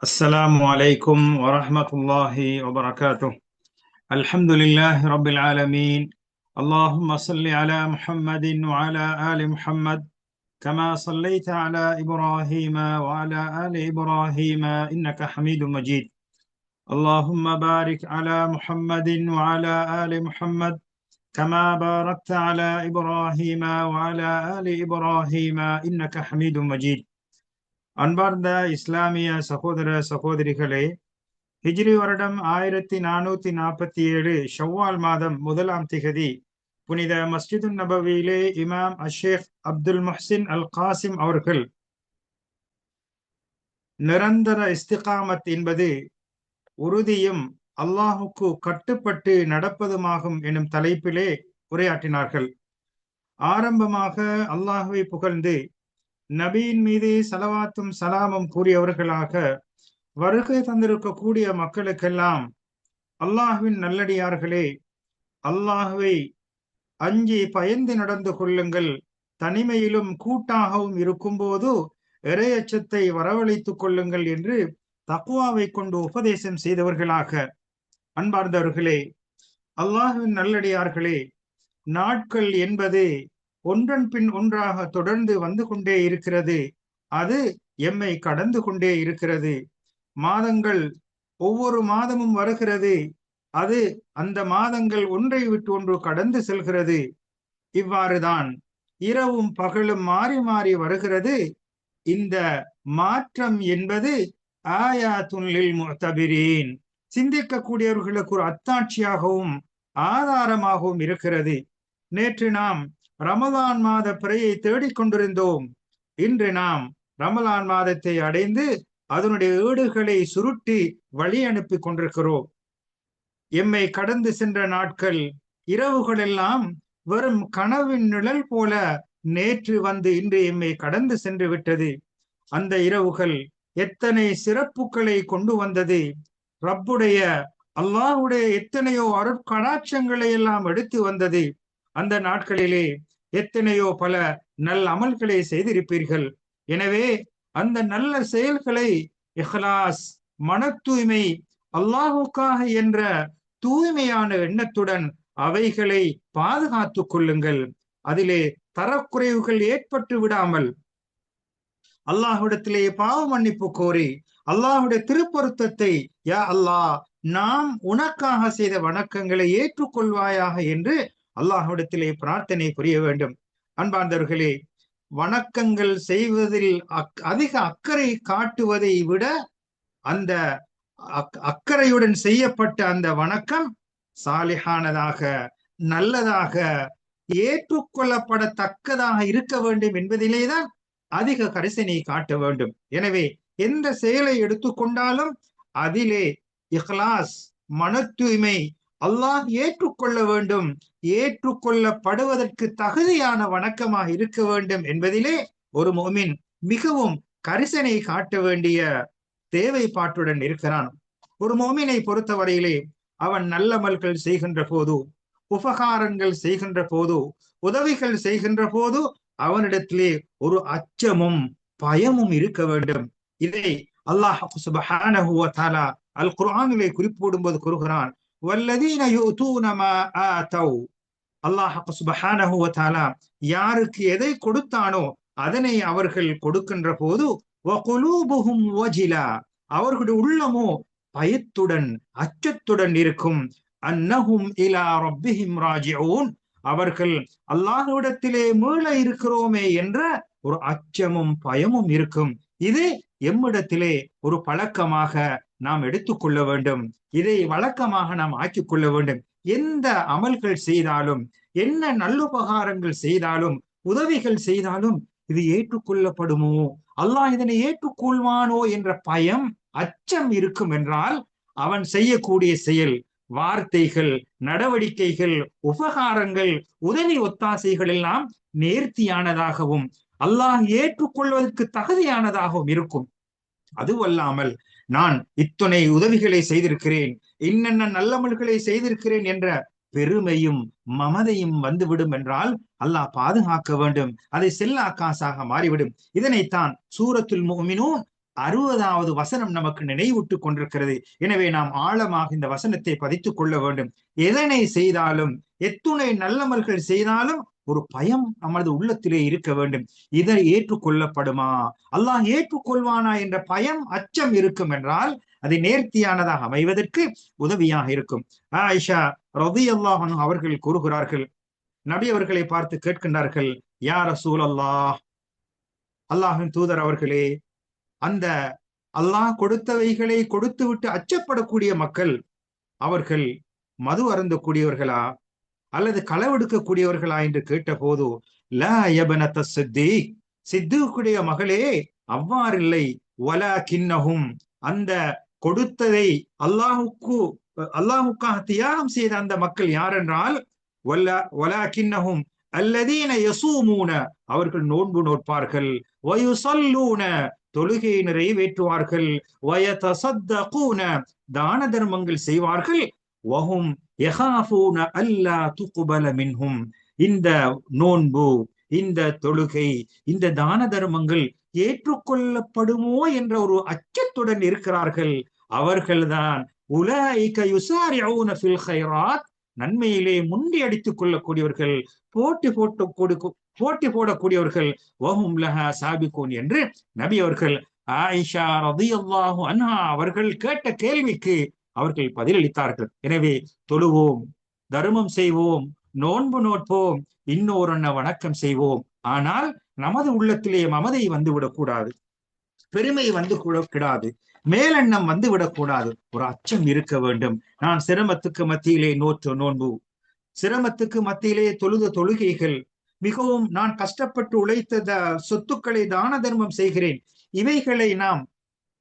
السلام عليكم ورحمة الله وبركاته. الحمد لله رب العالمين. اللهم صل على محمد وعلى آل محمد كما صليت على إبراهيم وعلى آل إبراهيم إنك حميد مجيد. اللهم بارك على محمد وعلى آل محمد كما باركت على إبراهيم وعلى آل إبراهيم إنك حميد مجيد. அன்பார்ந்த இஸ்லாமிய சகோதர சகோதரிகளே, ஹிஜ்ரி வருடம் 1447 ஷவ்வால் மாதம் 1 புனித மஸ்ஜிது நபவியிலே இமாம் அஷேக் அப்துல் முஹ்சின் அல் காசிம் அவர்கள் நிரந்தர இஸ்திகாமத் என்பது உறுதியும் அல்லாஹுக்கு கட்டுப்பட்டு நடப்பதுமாகும் எனும் தலைப்பிலே உரையாற்றினார்கள். ஆரம்பமாக அல்லாஹுவை புகழ்ந்து நபியின் மீது சலவாத்தும் சலாமும் கூறியவர்களாக வருகை தந்திருக்கக்கூடிய மக்களுக்கெல்லாம், அல்லாஹுவின் நல்லடியார்களே, அல்லாஹுவை அஞ்சி பயந்து நடந்து கொள்ளுங்கள், தனிமையிலும் கூட்டாகவும் இருக்கும்போது இறையச்சத்தை வரவழைத்துக் கொள்ளுங்கள் என்று தக்வாவை கொண்டு உபதேசம் செய்தவர்களாக, அன்பார்ந்தவர்களே, அல்லாஹுவின் நல்லடியார்களே, நாட்கள் என்பது ஒன்றன் பின் ஒன்றாக தொடர்ந்து வந்து கொண்டே இருக்கிறது. அது எம்மை கடந்து கொண்டே இருக்கிறது. மாதங்கள் ஒவ்வொரு மாதமும் வருகிறது. அது அந்த மாதங்கள் ஒன்றை விட்டு ஒன்று கடந்து செல்கிறது. இவ்வாறுதான் இரவும் பகலும் மாறி மாறி வருகிறது. இந்த மாற்றம் என்பது ஆயாத்துன் லில் முஅ்தபிரீன், சிந்திக்கக்கூடியவர்களுக்கு ஒரு அத்தாட்சியாகவும் ஆதாரமாகவும் இருக்கிறது. நேற்று நாம் ரமலான் மாத பிறையை தேடிக்கொண்டிருந்தோம். இன்று நாம் ரமலான் மாதத்தை அடைந்து அதனுடைய ஏடுகளை சுருட்டி வழி அனுப்பி கொண்டிருக்கிறோம். எம்மை கடந்து சென்ற நாட்கள், இரவுகள் எல்லாம் வெறும் கனவின் நிழல் போல நேற்று வந்து இன்று எம்மை கடந்து சென்று விட்டது. அந்த இரவுகள் எத்தனை சிறப்புகளை கொண்டு வந்தது! ரப்புடைய அல்லாஹுடைய எத்தனையோ அருட்கடாட்சங்களை எல்லாம் எடுத்து வந்தது. அந்த நாட்களிலே எத்தனையோ பல நல்ல அமல்களை செய்திருப்பீர்கள். எனவே அந்த நல்ல செயல்களை இஹ்லாஸ், மன தூய்மை, அல்லாஹுக்காக என்ற தூய்மையான எண்ணத்துடன் அவைகளை பாதுகாத்துக் கொள்ளுங்கள். அதிலே தரக்குறைவுகள் ஏற்பட்டு விடாமல் அல்லாஹ்விடத்திலே பாவ மன்னிப்பு கோரி அல்லாஹுடைய திருப்பொருத்தத்தை, யா அல்லாஹ், நாம் உனக்காக செய்த வணக்கங்களை ஏற்றுக்கொள்வாயாக என்று அல்லாஹ்விடத்திலே பிரார்த்தனை புரிய வேண்டும். அன்பார்ந்தவர்களே, வணக்கங்கள் செய்வதில் அதிக அக்கறை காட்டுவதை விட அந்த அக்கறையுடன் செய்யப்பட்ட அந்த வணக்கம் சாலிஹானதாக, நல்லதாக, ஏற்றுக்கொள்ளப்படத்தக்கதாக இருக்க வேண்டும் என்பதிலேதான் அதிக கரிசனை காட்ட வேண்டும். எனவே எந்த செயலை எடுத்துக்கொண்டாலும் அதிலே இஹ்லாஸ், மன தூய்மை, அல்லாஹ் ஏற்றுக்கொள்ள வேண்டும், ஏற்றுக்கொள்ளப்படுவதற்கு தகுதியான வணக்கமாக இருக்க வேண்டும் என்பதிலே ஒரு முஃமின் மிகவும் கரிசனை காட்ட வேண்டிய தேவைப்பாட்டுடன் இருக்கிறான். ஒரு முஃமினை பொறுத்தவரையிலே அவன் நல்லமல்கள் செய்கின்ற போது, உபகாரங்கள் செய்கின்ற போது, உதவிகள் செய்கின்ற போது அவனிடத்திலே ஒரு அச்சமும் பயமும் இருக்க வேண்டும். இதை அல்லாஹ் சுப்ஹானஹு வ தஆலா அல் குர்ஆனிலே குறிப்பிடும் போது கூறுகிறான், வல்லதீன யுதூன மா ஆதவ். அல்லாஹ் சுப்ஹானஹு வ தஆலா யாருக்கு எதை கொடுத்தானோ அதனை அவர்கள் கொடுக்கின்ற போது, வகுலூபுஹும் வஜிலா, அவர்களுடைய உள்ளமோ பயத்துடன் அச்சத்துடன் இருக்கும். அன்னஹும் இலா ரப்பிஹிம் ராஜிஊன், அவர்கள் அல்லாஹ்விடத்திலே மீள இருக்கிறோமே என்ற ஒரு அச்சமும் பயமும் இருக்கும். இது எம்மிடத்திலே ஒரு பழக்கமாக நாம் எடுத்துக்கொள்ள வேண்டும். இதை வழக்கமாக நாம் ஆக்கிக் கொள்ள வேண்டும். எந்த அமல்கள் செய்தாலும், என்ன நல்லுபகாரங்கள் செய்தாலும், உதவிகள் செய்தாலும், இது ஏற்றுக்கொள்ளப்படுமோ, அல்லாஹ் இதனை ஏற்றுக்கொள்வானோ என்ற பயம், அச்சம் இருக்கும் என்றால் அவன் செய்யக்கூடிய செயல், வார்த்தைகள், நடவடிக்கைகள், உபகாரங்கள், உதவி ஒத்தாசைகள் எல்லாம் நேர்த்தியானதாகவும் அல்லாஹ் ஏற்றுக்கொள்வதற்கு தகுதியானதாகவும் இருக்கும். அதுவல்லாமல் நான் இத்தனை உதவிகளை செய்திருக்கிறேன், இன்னென்ன நல்லமல்களை செய்திருக்கிறேன் என்ற பெருமையும் மமதையும் வந்துவிடும் என்றால் அல்லாஹ் பாதுகாக்க வேண்டும். அதை செல்லா காசாக மாறிவிடும். இதனைத்தான் சூரத்துல் முஃமினூன் 60வது வசனம் நமக்கு நினைவூட்டுக் கொண்டிருக்கிறது. எனவே நாம் ஆழமாக இந்த வசனத்தை பதித்துக் கொள்ள வேண்டும். எதனை செய்தாலும், எத்துணை நல்லமல்கள் செய்தாலும் ஒரு பயம் நமது உள்ளத்திலே இருக்க வேண்டும். இதை ஏற்றுக்கொள்ளப்படுமா, அல்லாஹ் ஏற்றுக்கொள்வானா என்ற பயம், அச்சம் இருக்கும் என்றால் அது நேர்த்தியானதாக அமைவதற்கு உதவியாக இருக்கும். ஆயிஷா ரலியல்லாஹு அன்ஹா அவர்கள் கூறுகிறார்கள், நபி அவர்களை பார்த்து கேட்கின்றார்கள், யா ரசூலல்லாஹ், அல்லாஹ்வின் தூதர் அவர்களே, அந்த அல்லாஹ் கொடுத்தவைகளை கொடுத்து விட்டு அச்சப்படக்கூடிய மக்கள் அவர்கள் மது அருந்தக்கூடியவர்களா அல்லது களவெடுக்கக்கூடியவர்களா என்று கேட்ட போது, லா யபனத சித்தீக், சித்தீக்குடைய மகளே, அவ்வாறில்லை. வலாகின்னஹும், அந்த கொடுத்ததை அல்லாஹுக்காக தியாகம் செய்த அந்த மக்கள் யார் என்றால், வலாகின்னஹும் அல்லதீன யஸூமூன, அவர்கள் நோன்பு நோட்பார்கள், வயுஸல்லூன, தொழுகையை நிறைவேற்றுவார்கள், வயதஸத்தகூன, தான தர்மங்கள் செய்வார்கள், வஹும் யகாஃபூன அல்லா துக்பல மின்ஹும், இந்த நோன்பு, இந்த தொழுகை, இந்த தான தர்மங்கள் ஏற்றுக்கொள்ளப்படுமோ என்ற ஒரு அச்சத்துடன் இருக்கிறார்கள். அவர்கள்தான் உலாயிக யுஸாரிஊன ஃபில் கைராத், நன்மையிலே முண்டி அடித்துக் கொள்ளக்கூடியவர்கள், போட்டி போடக்கூடியவர்கள், வஹும் லஹா சாபிகூன் என்று நபி அவர்கள் ஆயிஷா ரலியல்லாஹு அன்ஹா அவர்கள் கேட்ட கேள்விக்கு அவர்கள் பதிலளித்தார்கள். எனவே தொழுவோம், தர்மம் செய்வோம், நோன்பு நோட்போம், இன்னொரு வணக்கம் செய்வோம். ஆனால் நமது உள்ளத்திலே மமதை வந்து விடக்கூடாது, பெருமை வந்து கூடாது, மேலெண்ணம் வந்து விடக்கூடாது. ஒரு அச்சம் இருக்க வேண்டும். நான் சிரமத்துக்கு மத்தியிலே நோற்ற நோன்பு, சிரமத்துக்கு மத்தியிலே தொழுத தொழுகைகள், மிகவும் நான் கஷ்டப்பட்டு உழைத்த சொத்துக்களை தான தர்மம் செய்கிறேன், இவைகளை நாம்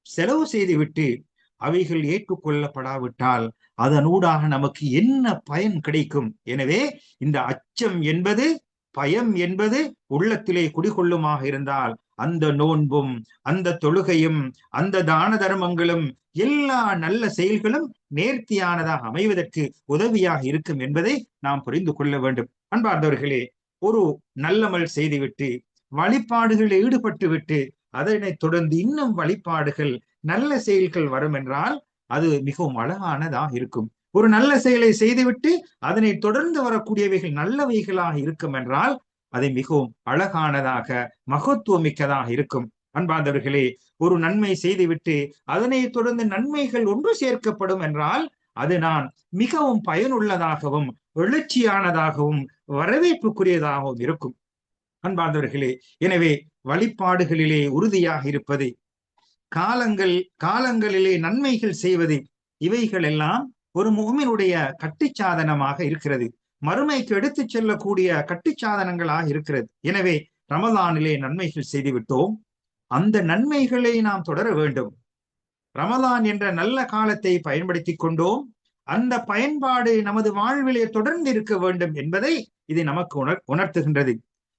செலவு செய்துவிட்டு அவைகள் ஏற்றுக்கொள்ளப்படாவிட்டால் அதனூடாக நமக்கு என்ன பயன் கிடைக்கும்? எனவே இந்த அச்சம் என்பது, பயம் என்பது உள்ளத்திலே குடிகொள்ளுமாக இருந்தால் அந்த நோன்பும், அந்த தொழுகையும், அந்த தான தர்மங்களும், எல்லா நல்ல செயல்களும் நேர்த்தியானதாக அமைவதற்கு உதவியாக இருக்கும் என்பதை நாம் புரிந்து கொள்ள வேண்டும். அன்பார்ந்தவர்களே, ஒரு நல்லமல் செய்துவிட்டு வழிபாடுகளில் ஈடுபட்டு விட்டு அதனை தொடர்ந்து இன்னும் வழிபாடுகள், நல்ல செயல்கள் வரும் என்றால் அது மிகவும் அழகானதாக இருக்கும். ஒரு நல்ல செயலை செய்துவிட்டு அதனை தொடர்ந்து வரக்கூடியவைகள் நல்லவைகளாக இருக்கும் என்றால் அதை மிகவும் அழகானதாக, மகத்துவமிக்கதாக இருக்கும். அன்பார்ந்தவர்களே, ஒரு நன்மை செய்துவிட்டு அதனை தொடர்ந்து நன்மைகள் ஒன்று சேர்க்கப்படும் என்றால் அது நான் மிகவும் பயனுள்ளதாகவும் எழுச்சியானதாகவும் வரவேற்புக்குரியதாகவும் இருக்கும். அன்பார்ந்தவர்களே, எனவே வழிபாடுகளிலே உறுதியாக இருப்பது, காலங்களிலே நன்மைகள் செய்வது, இவைகள் எல்லாம் ஒரு முஃமினுடைய கட்டுச்சாதனமாக இருக்கிறது, மறுமைக்கு எடுத்துச் செல்லக்கூடிய கட்டுச்சாதனங்களாக இருக்கிறது. எனவே ரமலானிலே நன்மைகள் செய்துவிட்டோம், அந்த நன்மைகளை நாம் தொடர வேண்டும். ரமலான் என்ற நல்ல காலத்தை பயன்படுத்தி கொண்டோம், அந்த பயன்பாடு நமது வாழ்விலே தொடர்ந்து இருக்க வேண்டும் என்பதை இது நமக்கு உணர்த்துகின்றது.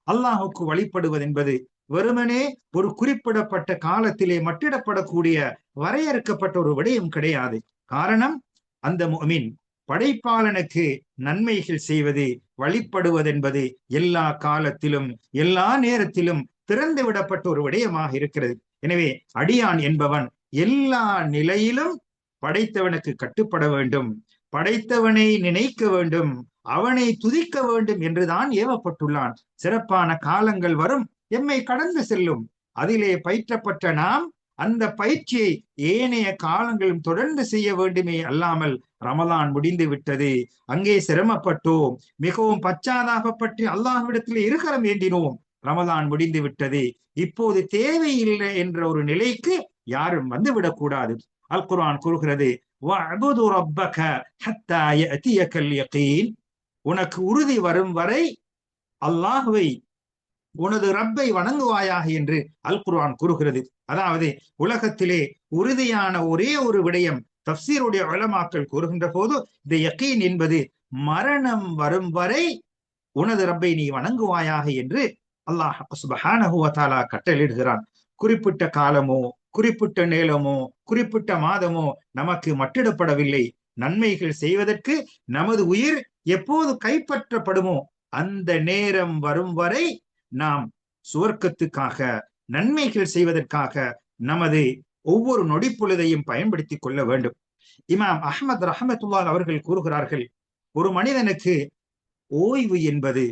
அல்லாஹுக்கு வழிபடுவது என்பது வெறுமனே ஒரு குறிப்பிடப்பட்ட காலத்திலே மட்டிடப்படக்கூடிய வரையறுக்கப்பட்ட ஒரு விடயம் கிடையாது. காரணம், அந்த முஃமின் படைப்பாளனுக்கு நன்மைகள் செய்வது, வழிபடுவது என்பது எல்லா காலத்திலும் எல்லா நேரத்திலும் திறந்து விடப்பட்ட ஒரு விடயமாக இருக்கிறது. எனவே அடியான் என்பவன் எல்லா நிலையிலும் படைத்தவனுக்கு கட்டுப்பட வேண்டும், படைத்தவனை நினைக்க வேண்டும், அவனை துதிக்க வேண்டும் என்றுதான் ஏவப்பட்டுள்ளான். சிறப்பான காலங்கள் வரும், எம்மை கடந்து செல்லும். அதிலே பயிற்றப்பட்ட நாம் அந்த பயிற்சியை ஏனைய காலங்களும் தொடர்ந்து செய்ய வேண்டுமே அல்லாமல், ரமலான் முடிந்து விட்டது, அங்கே சிரமப்பட்டோம், மிகவும் பச்சாதாபப்பட்டு அல்லாஹ்விடத்தில் இருக்கரம் வேண்டினோம், ரமலான் முடிந்து விட்டது, இப்போது தேவையில்லை என்ற ஒரு நிலைக்கு யாரும் வந்து விடக்கூடாது. அல் குர்ஆன் கூறுகிறது, வஅபுது ரப்பக ஹத்தா யஅதியகல் யகீன், உனக்கு உறுதி வரும் வரை அல்லாஹ்வை, உனது ரப்பை வணங்குவாயாக என்று அல் குர்ஆன் கூறுகிறது. அதாவது உலகத்திலே உறுதியான ஒரே ஒரு விடயம், தஃப்சீருடைய உலமாக்கள் கூறுகின்ற போது, இந்த யகீன் என்பது மரணம் வரும் வரை உனது ரப்பை நீ வணங்குவாயாக என்று அல்லாஹ் சுப்ஹானஹு வ தஆலா கட்டளையிடுகிறான். குறிப்பிட்ட காலமோ, குறிப்பிட்ட நேரமோ, குறிப்பிட்ட மாதமோ நமக்கு மட்டிடப்படவில்லை. நன்மைகள் செய்வதற்கு நமது உயிர் எப்போது கைப்பற்றப்படுமோ அந்த நேரம் வரும் வரை நாம் சுவர்க்கத்துக்காக, நன்மைகள் செய்வதற்காக நமது ஒவ்வொரு நொடி பொழுதையும் பயன்படுத்தி கொள்ள வேண்டும். இமாம் அஹ்மத் ரஹமத்துல்லாஹ் அவர்கள் கூறுகிறார்கள், ஒரு மனிதனுக்கு ஓய்வு என்பது,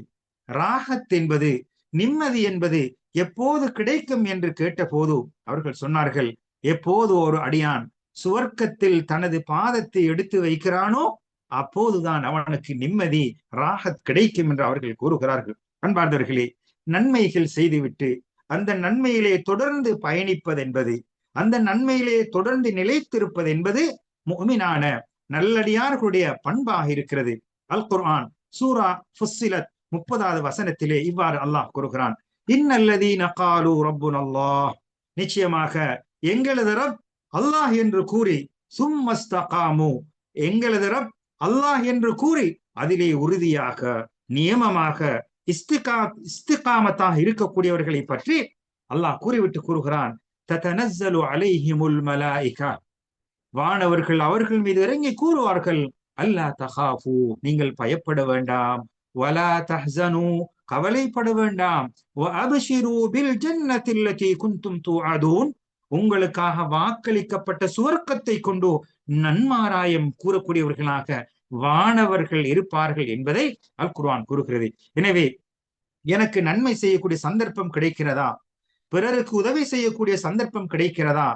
ராகத் என்பது, நிம்மதி என்பது எப்போது கிடைக்கும் என்று கேட்டபோது அவர்கள் சொன்னார்கள், எப்போது ஒரு அடியான் சுவர்க்கத்தில் தனது பாதத்தை எடுத்து வைக்கிறானோ அப்போதுதான் அவனுக்கு நிம்மதி, ராகத் கிடைக்கும் என்று அவர்கள் கூறுகிறார்கள். அன்பார்ந்தவர்களே, நன்மைகள் செய்துவிட்டு அந்த நன்மையிலே தொடர்ந்து பயணிப்பது என்பது, அந்த நன்மையிலே தொடர்ந்து நிலைத்திருப்பது என்பது முஃமினான நல்லடியார்களுடைய பண்பாக இருக்கிறது. அல் குர்ஆன் சூரா ஃபுஸ்ஸிலத் 30வது வசனத்திலே இவ்வாறு அல்லாஹ் கூறுகிறான், இன்னல்லதீன காலு ரப்புனல்லாஹ், நிச்சயமாக எங்களது ரப் அல்லாஹ் என்று கூறி, சும்மஸ்தகாமு, எங்களது ரப் அல்லாஹ் என்று கூறி அதிலே உறுதியாக நியமமாக இஸ்திகாமத்தாக இருக்கக்கூடியவர்களை பற்றி அல்லாஹ் கூறிவிட்டு கூறுகிறான், ததனஸ்ஸலு அலைஹிமுல் மலாயிகா, வானவர்கள் அவர்கள் மீது இறங்கி கூறுவார்கள், அல்லா தகாஃபு, நீங்கள் பயப்பட வேண்டாம், வலா தஹ்ஸனு, கவலைப்பட வேண்டாம், வஅப்ஷிரு பில் ஜன்னத்தி அல்லதி குன்தும் துஅதூன், உங்களுக்காக வாக்களிக்கப்பட்ட சுவர்க்கத்தை கொண்டு நன்மாராயம் கூறக்கூடியவர்களாக வானவர்கள் இருப்பார்கள் என்பதை அல் குர்ஆன் கூறுகிறது. எனவே எனக்கு நன்மை செய்யக்கூடிய சந்தர்ப்பம் கிடைக்கிறதா, பிறருக்கு உதவி செய்யக்கூடிய சந்தர்ப்பம் கிடைக்கிறதா,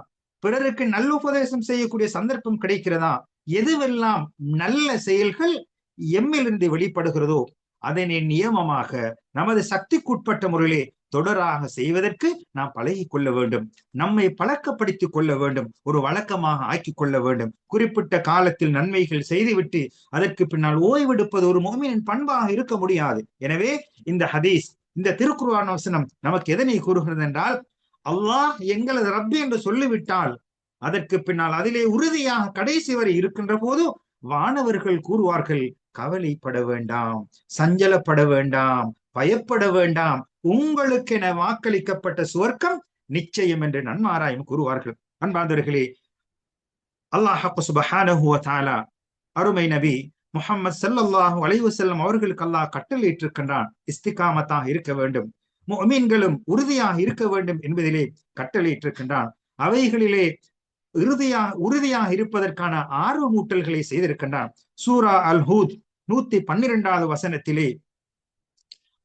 பிறருக்கு நல்லுபதேசம் செய்யக்கூடிய சந்தர்ப்பம் கிடைக்கிறதா, எதுவெல்லாம் நல்ல செயல்கள் எம்மிலிருந்து வெளிப்படுகிறதோ அதனை நியமமாக நமது சக்திக்குட்பட்ட முறையிலே தொடராக செய்வதற்கு நாம் பழகி கொள்ள வேண்டும். நம்மை பழக்கப்படுத்திக் கொள்ள வேண்டும், ஒரு வழக்கமாக ஆக்கிக் கொள்ள வேண்டும். குறிப்பிட்ட காலத்தில் நன்மைகள் செய்துவிட்டு அதற்கு பின்னால் ஓய்வெடுப்பது ஒரு முஃமினின் பண்பாக இருக்க முடியாது. எனவே இந்த ஹதீஸ், இந்த திருக்குர்ஆன் வசனம் நமக்கு எதனை கூறுகிறது என்றால், அல்லாஹ் எங்களது ரப்பி என்று சொல்லிவிட்டால் அதற்கு பின்னால் அதிலே உறுதியாக கடைசி வரை இருக்கின்ற போது வானவர்கள் கூறுவார்கள், கவலைப்பட வேண்டாம், சஞ்சலப்பட வேண்டாம், பயப்பட வேண்டாம், உங்களுக்கென வாக்களிக்கப்பட்ட சுவர்க்கம் நிச்சயம் என்று நன்மாராயம் கூறுவார்கள். அன்பார்ந்தவர்களே, அல்லாஹ் சுப்ஹானஹு வ தஆலா அருமை நபி முஹம்மது ஸல்லல்லாஹு அலைஹி வஸல்லம் அவர்களுக்கு அல்லாஹ் கட்டளையிட்டிருக்கின்றான், இஸ்திகாமத்தாக இருக்க வேண்டும், முஃமின்களும் உறுதியாக இருக்க வேண்டும் என்பதிலே கட்டளையிட்டிருக்கின்றான். அவைகளிலே உறுதியாக இருப்பதற்கான ஆர்வமூட்டல்களை செய்திருக்கின்றான். சூரா அல் ஹூத் 112வது வசனத்திலே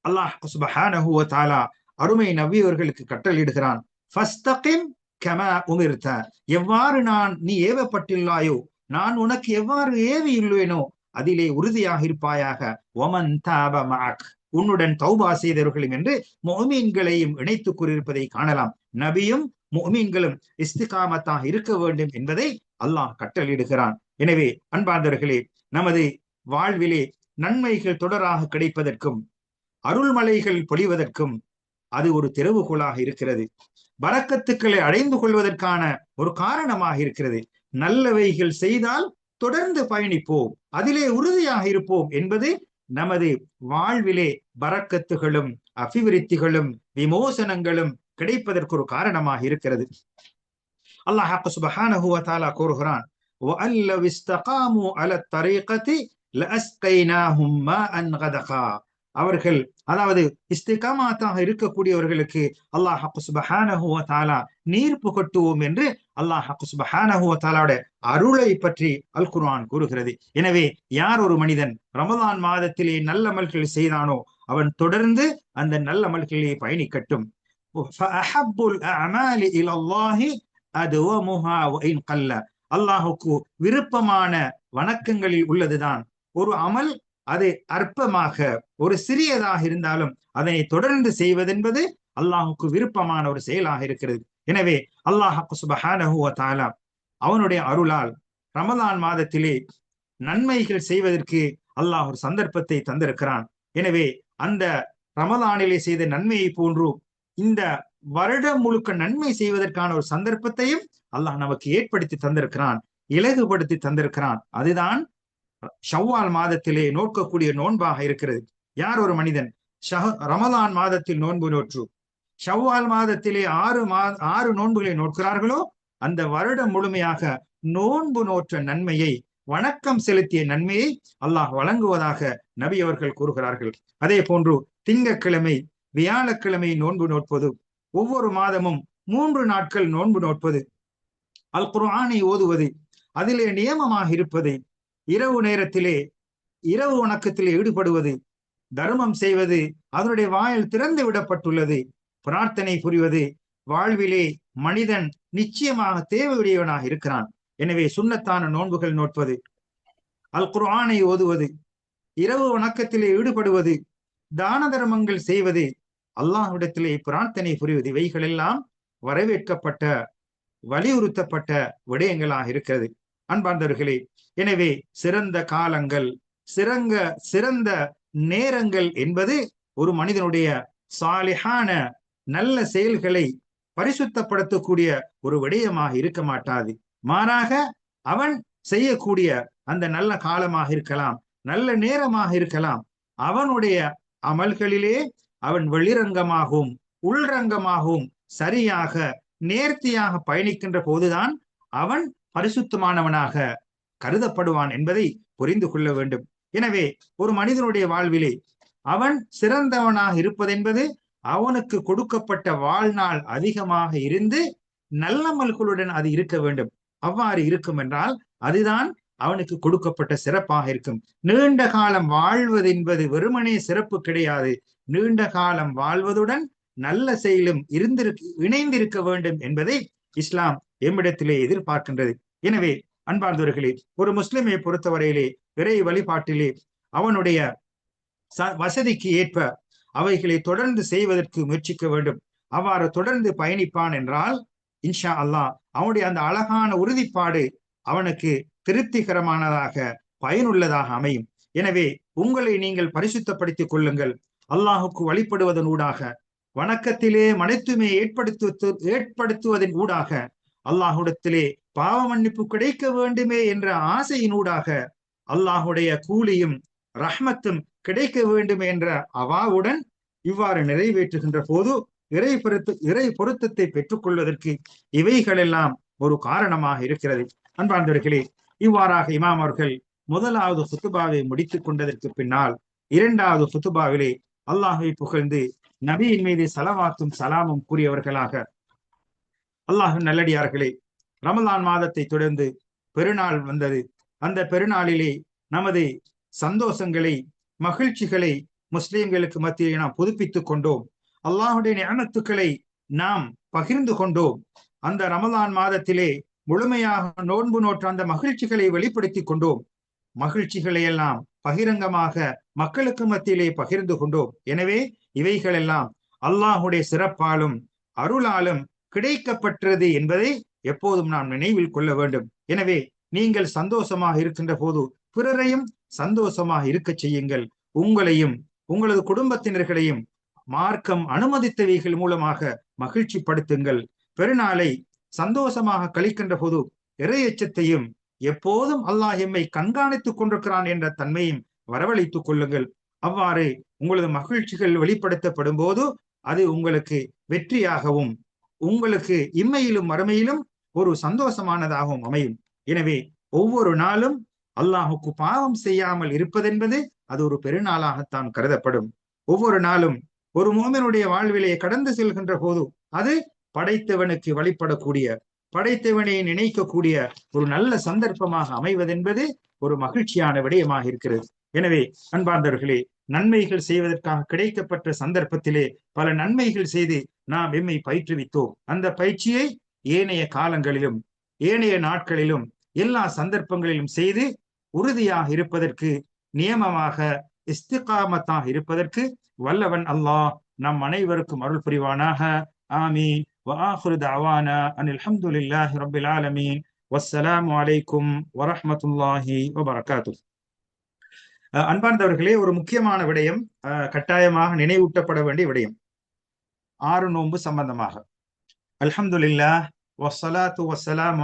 அல்லாஹ் சுப்ஹானஹு வ தஆலா அருமை நபி அவர்களுக்கு கட்டளையிடுகிறான், ஃபஸ்தகிம் கமா உமிர்த, எவ்வாறு நீ ஏவப்பட்டுள்ளாயோ, நான் உனக்கு எவ்வாறு ஏவியுள்ளேனோ அதிலே உறுதியாக இருப்பாயாக, வமன் தாப மஅக், உன்னுடன் தௌபா செய்தவர்களும் என்று முஃமின்களையும் இணைத்து கூறியிருப்பதை காணலாம். நபியும் முஃமின்களும் இஸ்திகாமத்தாக இருக்க வேண்டும் என்பதை அல்லாஹ் கட்டளையிடுகிறான். எனவே அன்பார்ந்தவர்களே, நமது வாழ்விலே நன்மைகள் தொடராக கிடைப்பதற்கும் அருள்மலைகள் பொழிவதற்கும் அது ஒரு திறவுகோலாக இருக்கிறது. பரக்கத்துக்களை அடைந்து கொள்வதற்கான ஒரு காரணமாக இருக்கிறது. நல்லவைகள் செய்தால் தொடர்ந்து பயணிப்போம், அதிலே உறுதியாக இருப்போம் என்பது நமது வாழ்விலே பரக்கத்துகளும் அபிவிருத்திகளும் விமோசனங்களும் கிடைப்பதற்கு ஒரு காரணமாக இருக்கிறது. அல்லாஹ் சுப்ஹானஹு வ தஆலா கூறுகிறான், வஅல்லவ் இஸ்தகாமு அலா தரீகதி லஅஸ்கைனாஹும் மாஅன் கதகா, அவர்கள் அதாவது இஸ்திகாமத்தாக இருக்கக்கூடியவர்களுக்கு அல்லாஹ் சுப்ஹானஹு வ தஆலா நீர் புகட்டுவோம் என்று அல்லாஹ் சுப்ஹானஹு வ தஆலாவுடைய அருளை பற்றி அல் குர்ஆன் கூறுகிறது. எனவே யார் ஒரு மனிதன் ரமலான் மாதத்திலே நல்ல அமல்கள் செய்தானோ அவன் தொடர்ந்து அந்த நல்ல அமல்களிலே பயணிக்கட்டும். அல்லாஹுக்கு விருப்பமான வணக்கங்களில் உள்ளதுதான் ஒரு அமல். அது அற்பமாக ஒரு சிறியதாக இருந்தாலும் அதனை தொடர்ந்து செய்வதென்பது அல்லாஹுக்கு விருப்பமான ஒரு செயலாக இருக்கிறது. எனவே அல்லாஹ் சுப்ஹானஹு வ தஆலா அவனுடைய அருளால் ரமலான் மாதத்திலே நன்மைகள் செய்வதற்கு அல்லாஹ் ஒரு சந்தர்ப்பத்தை தந்திருக்கிறான். எனவே அந்த ரமலானிலே செய்த நன்மையை போன்று இந்த வருடம் முழுக்க நன்மை செய்வதற்கான ஒரு சந்தர்ப்பத்தையும் அல்லாஹ் நமக்கு ஏற்படுத்தி தந்திருக்கிறான், இலகுபடுத்தி தந்திருக்கிறான். அதுதான் ஷவ்வால் மாதத்திலே நோக்கக்கூடிய நோன்பாக இருக்கிறது. யார் ஒரு மனிதன் ரமலான் மாதத்தில் நோன்பு நோற்று ஷவ்வால் மாதத்திலே 6 நோன்புகளை நோக்கிறார்களோ அந்த வருடம் முழுமையாக நோன்பு நோற்ற நன்மையை, வணக்கம் செலுத்திய நன்மையை அல்லாஹ் வழங்குவதாக நபி அவர்கள் கூறுகிறார்கள். அதே போன்று திங்கட்கிழமை வியாழக்கிழமை நோன்பு நோட்பது, ஒவ்வொரு மாதமும் 3 நாட்கள் நோன்பு நோட்பது, அல் குர்ஆனை ஓதுவது, அதிலே நியமமாக இருப்பது, இரவு நேரத்திலே இரவு வணக்கத்திலே ஈடுபடுவது, தர்மம் செய்வது அதனுடைய வாயில் திறந்து விடப்பட்டுள்ளது. பிரார்த்தனை புரிவது வாழ்விலே மனிதன் நிச்சயமாக தேவையுடையவனாக இருக்கிறான். எனவே சுன்னத்தான நோன்புகள் நோட்பது, அல் குர்ஆனை ஓதுவது, இரவு வணக்கத்திலே ஈடுபடுவது, தான தர்மங்கள் செய்வது, அல்லாஹ்விடத்திலே பிரார்த்தனை புரிவது, இவைகளெல்லாம் வரவேற்கப்பட்ட வலியுறுத்தப்பட்ட விடயங்களாக இருக்கிறது. அன்பார்ந்தவர்களே, எனவே சிறந்த காலங்கள், சிறந்த நேரங்கள் என்பது ஒரு மனிதனுடைய சாலிஹான நல்ல செயல்களை பரிசுத்தப்படுத்தக்கூடிய ஒரு விடயமாக இருக்க மாட்டாது. மாறாக அவன் செய்யக்கூடிய அந்த நல்ல காலமாக இருக்கலாம், நல்ல நேரமாக இருக்கலாம், அவனுடைய அமல்களிலே அவன் வெளிரங்கமாகவும் உள்ரங்கமாகவும் சரியாக நேர்த்தியாக பயணிக்கின்ற போதுதான் அவன் பரிசுத்தமானவனாக கருதப்படுவான் என்பதை புரிந்து கொள்ள வேண்டும். எனவே ஒரு மனிதனுடைய வாழ்விலே அவன் சிறந்தவனாக இருப்பதென்பது அவனுக்கு கொடுக்கப்பட்ட வாழ்நாள் அதிகமாக இருந்து நல்லமல்களுடன் அது இருக்க வேண்டும். அவ்வாறு இருக்கும் என்றால் அதுதான் அவனுக்கு கொடுக்கப்பட்ட சிறப்பாக இருக்கும். நீண்ட காலம் வாழ்வது என்பது வெறுமனே சிறப்பு கிடையாது. நீண்ட காலம் வாழ்வதுடன் நல்ல செயலும் இணைந்திருக்க வேண்டும் என்பதை இஸ்லாம் எம்மிடத்திலே எதிர்பார்க்கின்றது. எனவே அன்பார்ந்தவர்களே, ஒரு முஸ்லிமை பொறுத்தவரையிலே இறை வழிபாட்டிலே அவனுடைய வசதிக்கு ஏற்ப அவைகளை தொடர்ந்து செய்வதற்கு முயற்சிக்க வேண்டும். அவ்வாறு தொடர்ந்து பயணிப்பான் என்றால் இன்ஷா அல்லாஹ் அவனுடைய அந்த அழகான உறுதிப்பாடு அவனுக்கு திருப்திகரமானதாக பயனுள்ளதாக அமையும். எனவே உங்களை நீங்கள் பரிசுத்தப்படுத்திக் கொள்ளுங்கள். அல்லாஹுக்கு வழிபடுவதன் ஊடாக, வணக்கத்திலே மனத்துமே ஏற்படுத்துவதன் ஊடாக, அல்லாஹுடத்திலே பாவ மன்னிப்பு கிடைக்க வேண்டுமே என்ற ஆசையினூடாக, அல்லாஹுடைய கூலியும் ரஹ்மத்தும் கிடைக்க வேண்டும் என்ற அவாவுடன் இவ்வாறு நிறைவேற்றுகின்ற போது இறை பொருத்தத்தை பெற்றுக் கொள்வதற்கு இவைகளெல்லாம் ஒரு காரணமாக இருக்கிறது. அன்பார்ந்தவர்களே, இவ்வாறாக இமாம் அவர்கள் முதலாவது ஃபுத்துபாவை முடித்துக் கொண்டதற்கு பின்னால் இரண்டாவது ஃபுத்துபாவிலே அல்லாஹை புகழ்ந்து நபியின் மீது ஸலவாத்தும் சலாமும் கூறியவர்களாக, அல்லாஹின் நல்லடியார்களே, ரமலான் மாதத்தை தொடர்ந்து பெருநாள் வந்தது. அந்த பெருநாளிலே நமது சந்தோஷங்களை, மகிழ்ச்சிகளை முஸ்லிம்களுக்கு மத்தியில் நாம் புதுப்பித்துக் கொண்டோம். அல்லாஹுடைய நிஅமத்துக்களை நாம் பகிர்ந்து கொண்டோம். அந்த ரமலான் மாதத்திலே முழுமையாக நோன்பு நோற்ற அந்த மகிழ்ச்சிகளை வெளிப்படுத்திக் கொண்டோம். மகிழ்ச்சிகளை எல்லாம் பகிரங்கமாக மக்களுக்கு மத்தியிலே பகிர்ந்து கொண்டோம். எனவே இவைகளெல்லாம் அல்லாஹுடைய சிறப்பாலும் அருளாலும் கிடைக்கப்பட்டது என்பதை எப்போதும் நாம் நினைவில் கொள்ள வேண்டும். எனவே நீங்கள் சந்தோஷமாக இருக்கின்ற போது பிறரையும் சந்தோஷமாக இருக்க செய்யுங்கள். உங்களையும் உங்களது குடும்பத்தினர்களையும் மார்க்கம் அனுமதித்தவைகள் மூலமாக மகிழ்ச்சி படுத்துங்கள். பெருநாளை சந்தோஷமாக கழிக்கின்ற போது இறையச்சத்தையும் எப்போதும் அல்லாஹ் எம்மை கண்காணித்துக் கொண்டிருக்கிறான் என்ற தன்மையும் வரவழைத்துக் கொள்ளுங்கள். அவ்வாறு உங்களது மகிழ்ச்சிகள் வெளிப்படுத்தப்படும் போது அது உங்களுக்கு வெற்றியாகவும் உங்களுக்கு இம்மையிலும் மறுமையிலும் ஒரு சந்தோஷமானதாகவும் அமையும். எனவே ஒவ்வொரு நாளும் அல்லாஹுக்கு பாவம் செய்யாமல் இருப்பதென்பது அது ஒரு பெருநாளாகத்தான் கருதப்படும். ஒவ்வொரு நாளும் ஒரு மோமினுடைய வாழ்விலே கடந்து செல்கின்ற போது அது படைத்தவனுக்கு வழிபடக்கூடிய, படைத்தவனை நினைக்கக்கூடிய ஒரு நல்ல சந்தர்ப்பமாக அமைவதென்பது ஒரு மகிழ்ச்சியான விடயமாக இருக்கிறது. எனவே அன்பார்ந்தவர்களே, நன்மைகள் செய்வதற்காக கிடைக்கப்பட்ட சந்தர்ப்பத்திலே பல நன்மைகள் செய்து நாம் எம்மை பயிற்றுவித்தோம். அந்த பயிற்சியை ஏனைய காலங்களிலும் ஏனைய நாட்களிலும் எல்லா சந்தர்ப்பங்களிலும் செய்து உறுதியாக இருப்பதற்கு, நியமமாக இஸ்திகாமத்தாக இருப்பதற்கு வல்லவன் அல்லாஹ் நம் அனைவருக்கும் அருள் புரிவானாக. ஆமீன். وآخر دعوانا أن الحمد لله رب العالمين والسلام عليكم ورحمة الله وبركاته. அன்பார்ந்தவர்களே, ஒரு முக்கியமான விடயம், கட்டாயமாக நினைவூட்டப்பட வேண்டிய விடயம், 6 நோன்பு சம்பந்தமாக. அல்ஹம்துலில்லாஹ் வஸ்ஸலாத்து வஸ்ஸலாமு